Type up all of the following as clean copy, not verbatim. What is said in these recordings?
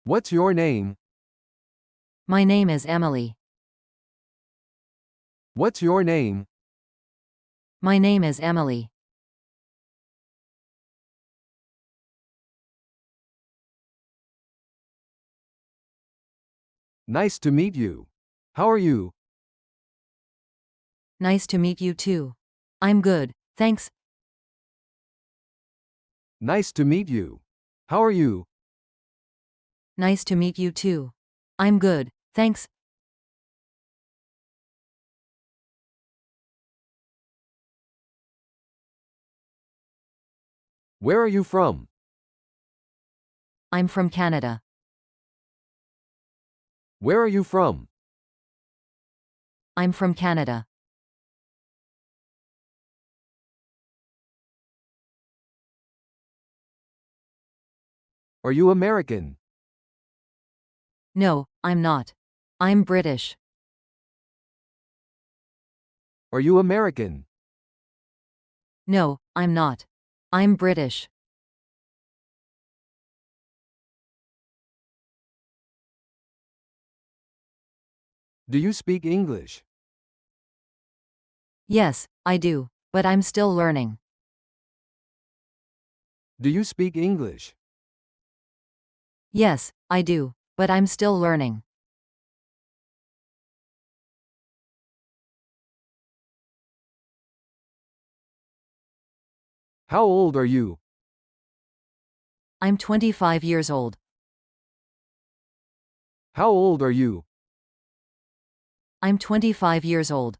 What's your name? My name is Emily. What's your name? My name is Emily. Nice to meet you. How are you? Nice to meet you too. I'm good, thanks. Nice to meet you. How are you? Nice to meet you too. I'm good, thanks. Where are you from? I'm from Canada. Where are you from? I'm from Canada. Are you American? No, I'm not. I'm British. Are you American? No, I'm not. I'm British. Do you speak English? Yes, I do, but I'm still learning. Do you speak English? Yes, I do, but I'm still learning. How old are you? I'm 25 years old. How old are you? I'm 25 years old.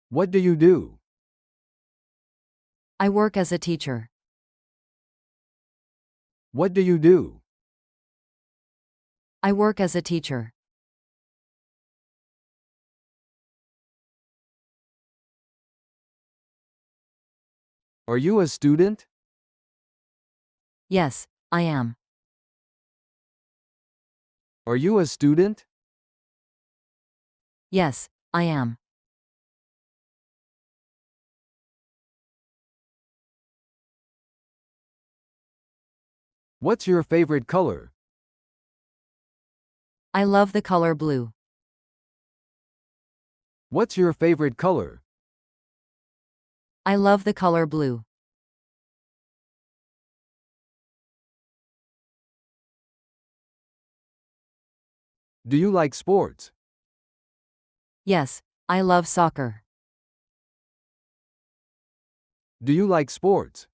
What do you do? I work as a teacher. What do you do? I work as a teacher. Are you a student? Yes, I am. Are you a student? Yes, I am. What's your favorite color? I love the color blue. What's your favorite color? I love the color blue. Do you like sports? Yes, I love soccer. Do you like sports?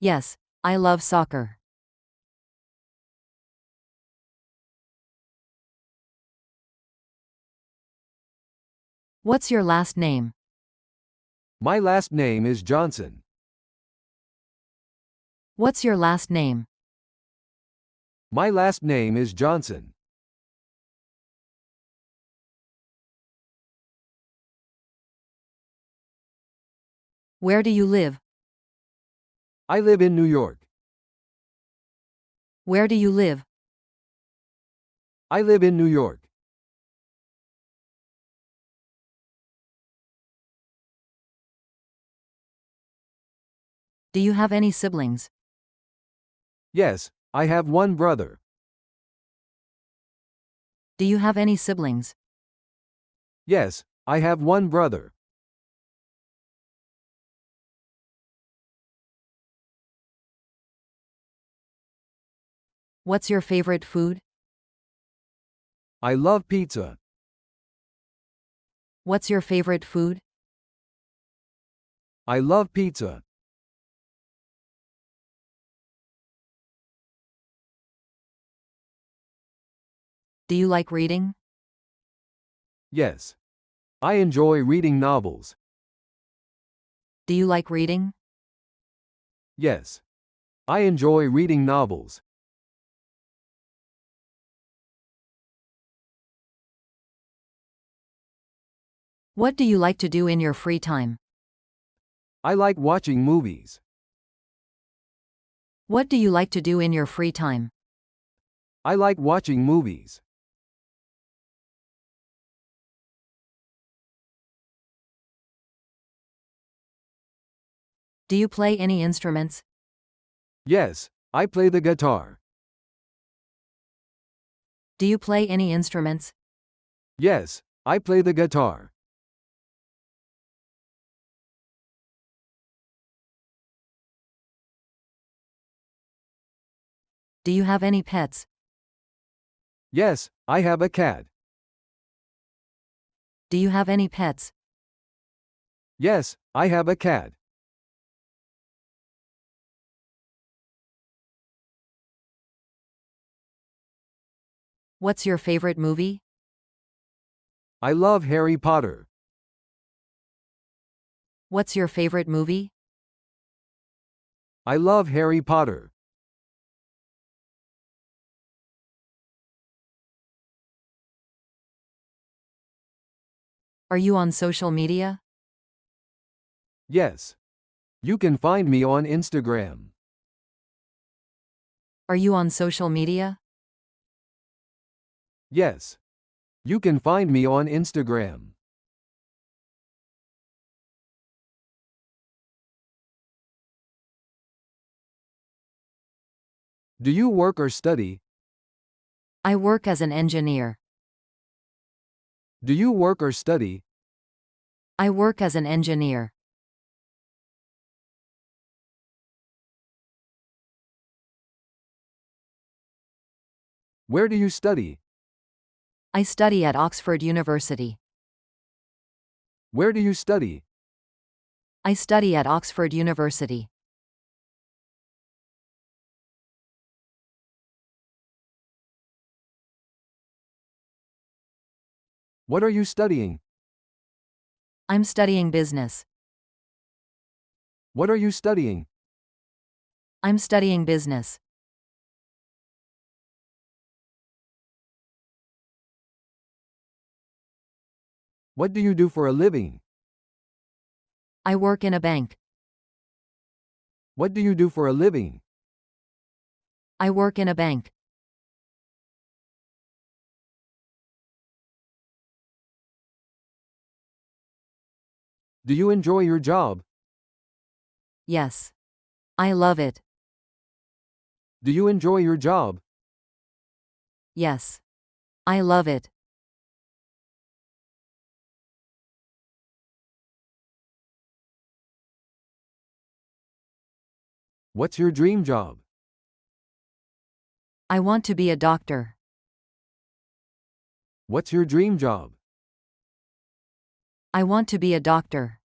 Yes, I love soccer. What's your last name? My last name is Johnson. What's your last name? My last name is Johnson. Where do you live? I live in New York. Where do you live? I live in New York. Do you have any siblings? Yes, I have one brother. Do you have any siblings? Yes, I have one brother. What's your favorite food? I love pizza. What's your favorite food? I love pizza. Do you like reading? Yes. I enjoy reading novels. Do you like reading? Yes. I enjoy reading novels. What do you like to do in your free time? I like watching movies. What do you like to do in your free time? I like watching movies. Do you play any instruments? Yes, I play the guitar. Do you play any instruments? Yes, I play the guitar. Do you have any pets? Yes, I have a cat. Do you have any pets? Yes, I have a cat. What's your favorite movie? I love Harry Potter. What's your favorite movie? I love Harry Potter. Are you on social media? Yes. You can find me on Instagram. Are you on social media? Yes. You can find me on Instagram. Do you work or study? I work as an engineer. Do you work or study? I work as an engineer. Where do you study? I study at Oxford University. Where do you study? I study at Oxford University. What are you studying? I'm studying business. What are you studying? I'm studying business. What do you do for a living? I work in a bank. What do you do for a living? I work in a bank. Do you enjoy your job? Yes. I love it. Do you enjoy your job? Yes. I love it. What's your dream job? I want to be a doctor. What's your dream job? I want to be a doctor.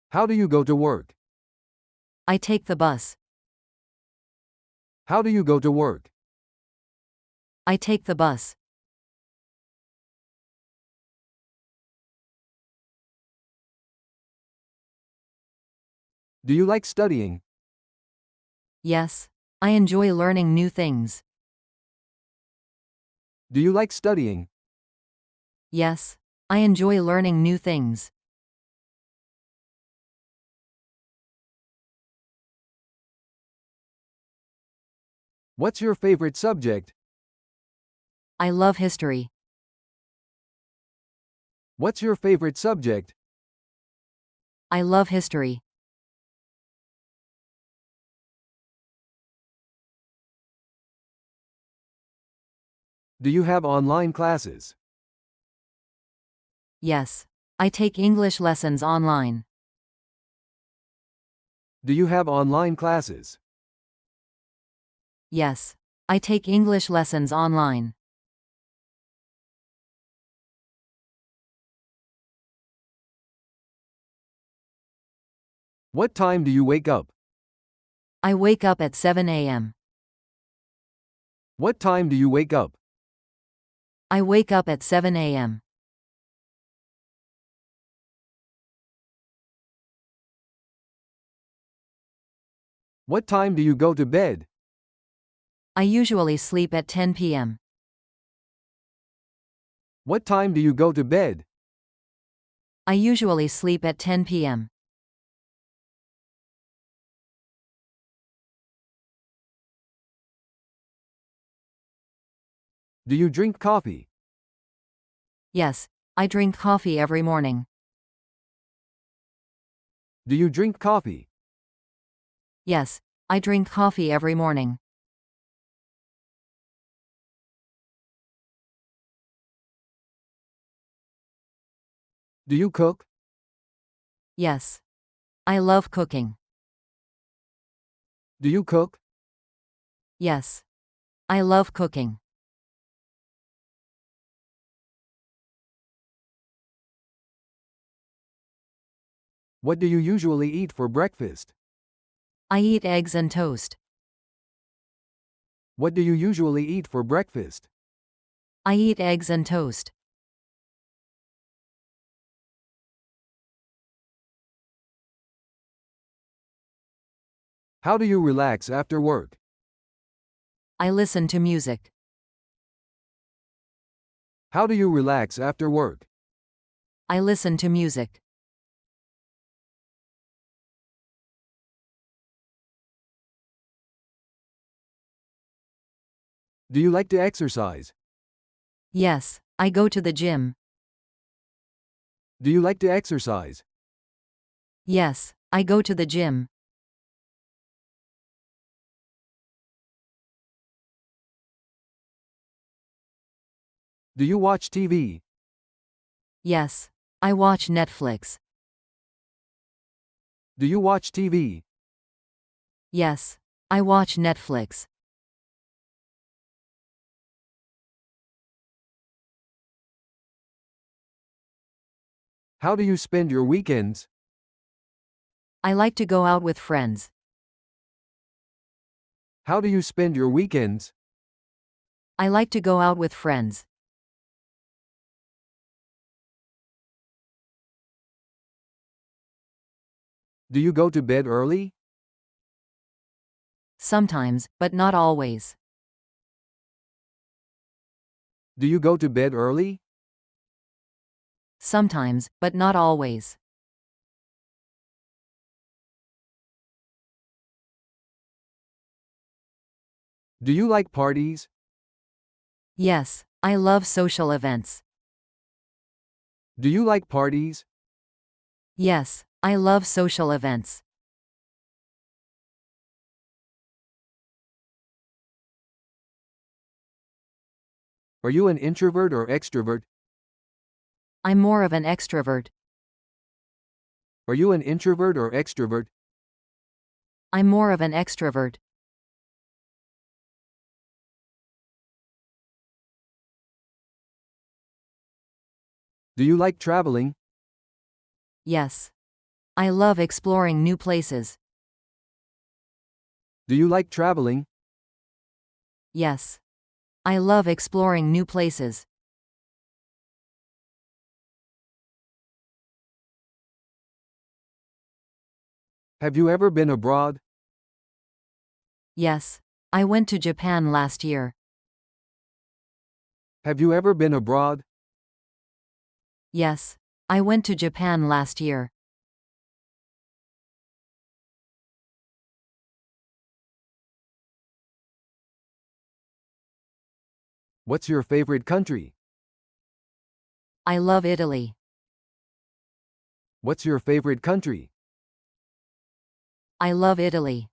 How do you go to work? I take the bus. How do you go to work? I take the bus. Do you like studying? Yes. I enjoy learning new things. Do you like studying? Yes. I enjoy learning new things. What's your favorite subject? I love history. What's your favorite subject? I love history. Do you have online classes? Yes. I take English lessons online. Do you have online classes? Yes. I take English lessons online. What time do you wake up? I wake up at 7 a.m. What time do you wake up? I wake up at 7 a.m. What time do you go to bed? I usually sleep at 10 p.m. What time do you go to bed? I usually sleep at 10 p.m. Do you drink coffee? Yes, I drink coffee every morning. Do you drink coffee? Yes, I drink coffee every morning. Do you cook? Yes, I love cooking. Do you cook? Yes, I love cooking. What do you usually eat for breakfast? I eat eggs and toast. What do you usually eat for breakfast? I eat eggs and toast. How do you relax after work? I listen to music. How do you relax after work? I listen to music. Do you like to exercise? Yes, I go to the gym. Do you like to exercise? Yes, I go to the gym. Do you watch TV? Yes, I watch Netflix. Do you watch TV? Yes, I watch Netflix. How do you spend your weekends? I like to go out with friends. How do you spend your weekends? I like to go out with friends. Do you go to bed early? Sometimes, but not always. Do you go to bed early? Sometimes, but not always. Do you like parties? Yes, I love social events. Do you like parties? Yes, I love social events. Are you an introvert or extrovert? I'm more of an extrovert. Are you an introvert or extrovert? I'm more of an extrovert. Do you like traveling? Yes. I love exploring new places. Do you like traveling? Yes. I love exploring new places. Have you ever been abroad? Yes. I went to Japan last year. Have you ever been abroad? Yes. I went to Japan last year. What's your favorite country? I love Italy. What's your favorite country? I love Italy.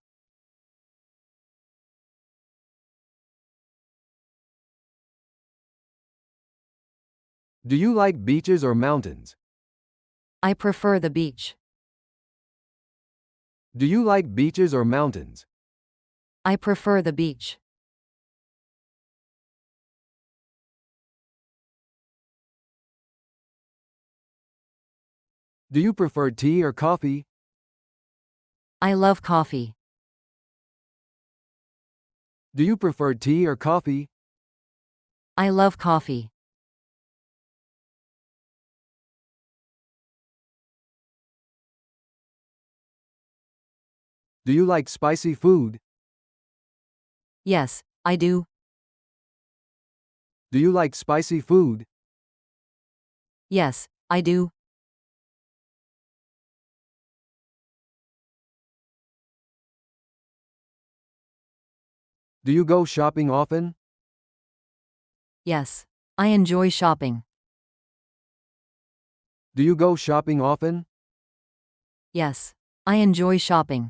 Do you like beaches or mountains? I prefer the beach. Do you like beaches or mountains? I prefer the beach. Do you prefer tea or coffee? I love coffee. Do you prefer tea or coffee? I love coffee. Do you like spicy food? Yes, I do. Do you like spicy food? Yes, I do. Do you go shopping often? Yes. I enjoy shopping. Do you go shopping often? Yes. I enjoy shopping.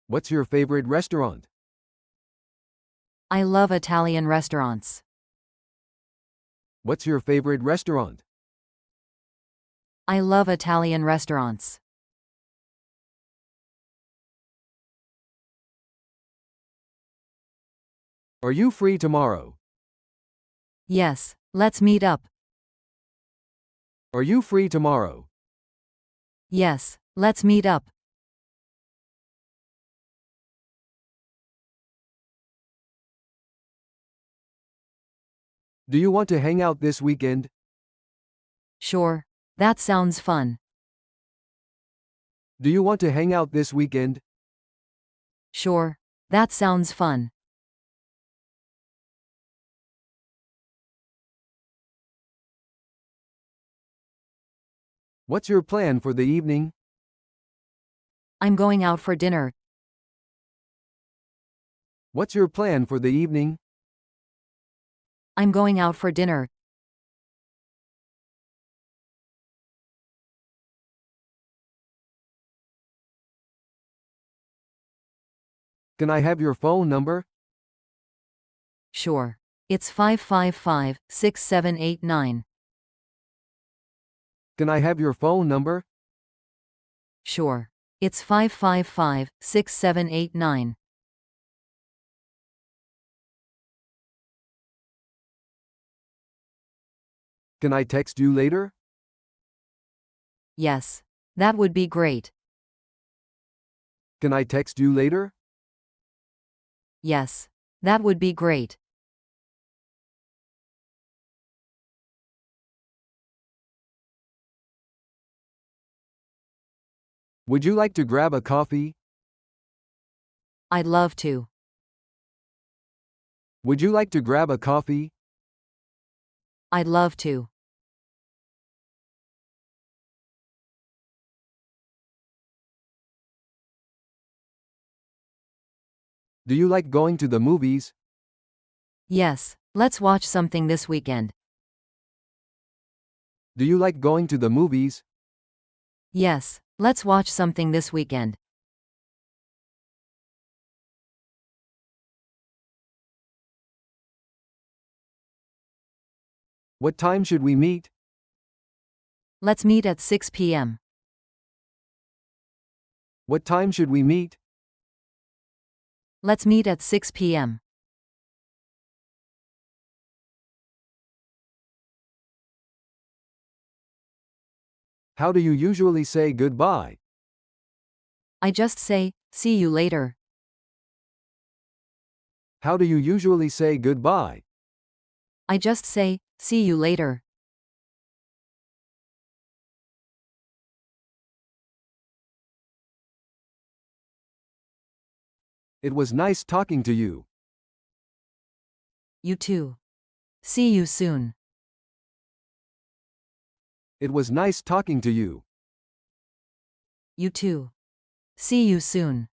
What's your favorite restaurant? I love Italian restaurants. What's your favorite restaurant? I love Italian restaurants. Are you free tomorrow? Yes, let's meet up. Are you free tomorrow? Yes, let's meet up. Do you want to hang out this weekend? Sure. That sounds fun. Do you want to hang out this weekend? Sure. That sounds fun. What's your plan for the evening? I'm going out for dinner. What's your plan for the evening? I'm going out for dinner. Can I have your phone number? Sure. It's 555-6789. Can I have your phone number? Sure. It's 555-6789. Can I text you later? Yes. That would be great. Can I text you later? Yes. That would be great. Would you like to grab a coffee? I'd love to. Would you like to grab a coffee? I'd love to. Do you like going to the movies? Yes. Let's watch something this weekend. Do you like going to the movies? Yes. Let's watch something this weekend. What time should we meet? Let's meet at 6 p.m. What time should we meet? Let's meet at 6 p.m. How do you usually say goodbye? I just say, see you later. How do you usually say goodbye? I just say, see you later. It was nice talking to you. You too. See you soon. It was nice talking to you. You too. See you soon.